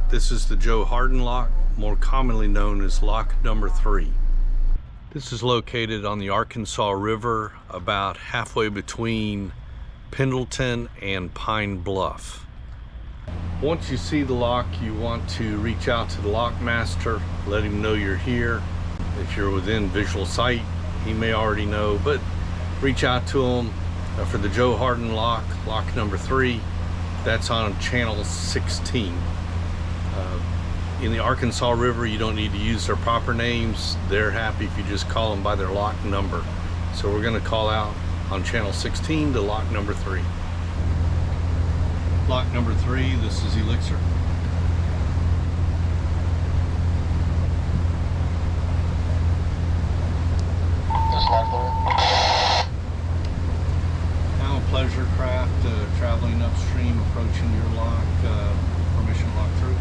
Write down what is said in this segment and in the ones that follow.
This is the Joe Harden lock, more commonly known as lock number 3. This is located on the Arkansas River, about halfway between Pendleton and Pine Bluff. Once you see the lock, you want to reach out to the lock master, let him know you're here. If you're within visual sight, he may already know, but reach out to him for the Joe Harden lock, lock number 3. That's on channel 16. In the Arkansas River, you don't need to use their proper names. They're happy if you just call them by their lock number. So we're going to call out on channel 16 to lock number 3. Lock number 3, this is Elixir. Now a pleasure craft traveling upstream, approaching your lock. Permission lock through.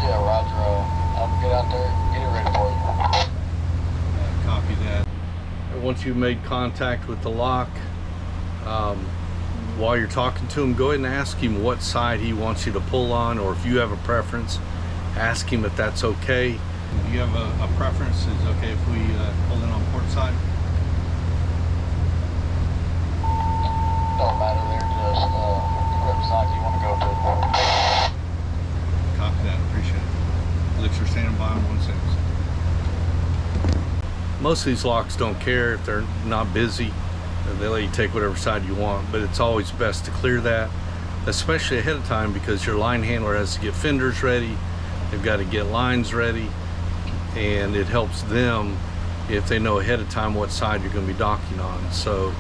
Yeah, Roger. I'll get out there, get it ready for you. Copy that. Once you've made contact with the lock, while you're talking to him, go ahead and ask him what side he wants you to pull on, or if you have a preference, ask him if that's okay. Do you have a preference? Is it okay if we pull in on port side? Don't matter there, just whatever side you want to go to. Copy that, appreciate it. Elixir standing by on 16. Most of these locks don't care if they're not busy. They let you take whatever side you want, but it's always best to clear that, especially ahead of time, because your line handler has to get fenders ready, they've got to get lines ready, and it helps them if they know ahead of time what side you're going to be docking on. So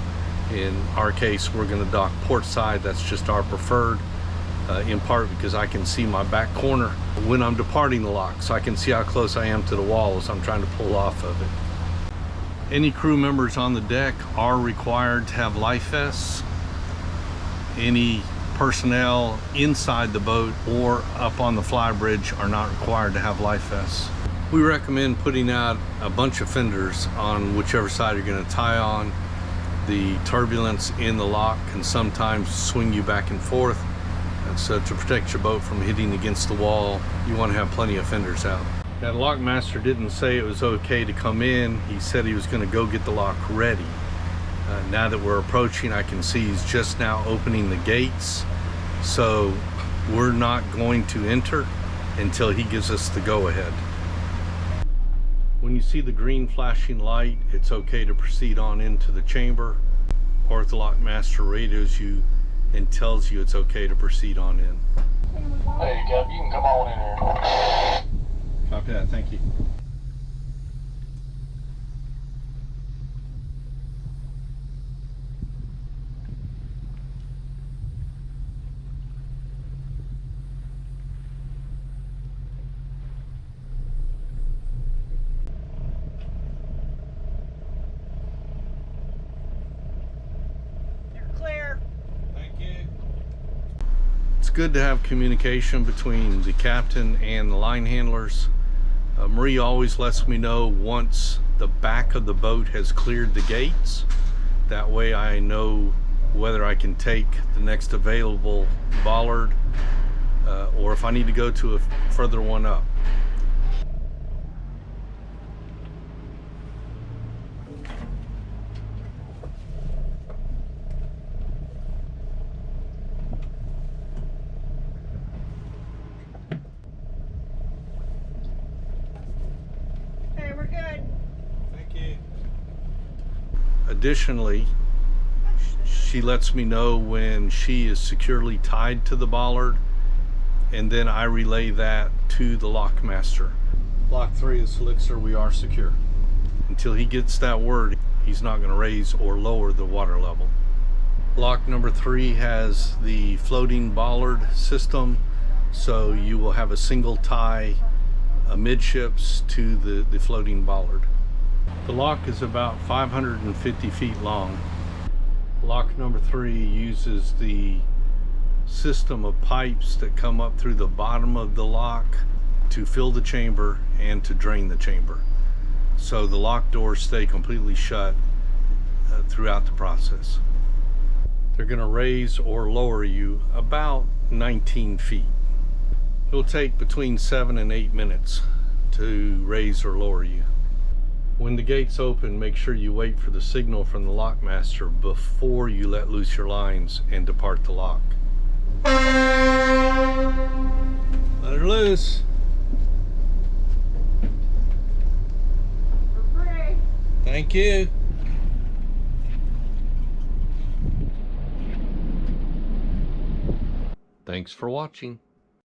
in our case, we're going to dock port side. That's just our preferred, in part because I can see my back corner when I'm departing the lock, so I can see how close I am to the wall as I'm trying to pull off of it. Any crew members on the deck are required to have life vests. Any personnel inside the boat or up on the flybridge are not required to have life vests. We recommend putting out a bunch of fenders on whichever side you're going to tie on. The turbulence in the lock can sometimes swing you back and forth. And so to protect your boat from hitting against the wall, you want to have plenty of fenders out. That lock master didn't say it was okay to come in. He said he was going to go get the lock ready. Now that we're approaching, I can see he's just now opening the gates. So we're not going to enter until he gives us the go-ahead. When you see the green flashing light, it's okay to proceed on into the chamber, or if the lock master radios you and tells you it's okay to proceed on in. Hey, Cap, you can come on in here. Copy that, thank you. You're clear. Thank you. It's good to have communication between the captain and the line handlers. Marie always lets me know once the back of the boat has cleared the gates. That way I know whether I can take the next available bollard or if I need to go to a further one up. Additionally, she lets me know when she is securely tied to the bollard, and then I relay that to the lock master. Lock 3 is Elixir, we are secure. Until he gets that word, he's not going to raise or lower the water level. Lock number 3 has the floating bollard system, so you will have a single tie amidships to the floating bollard. The lock is about 550 feet long. Lock number 3 uses the system of pipes that come up through the bottom of the lock to fill the chamber and to drain the chamber. So the lock doors stay completely shut throughout the process. They're going to raise or lower you about 19 feet. It'll take between 7 and 8 minutes to raise or lower you. When the gates open, make sure you wait for the signal from the lockmaster before you let loose your lines and depart the lock. Let her loose. We're free. Thank you. Thanks for watching.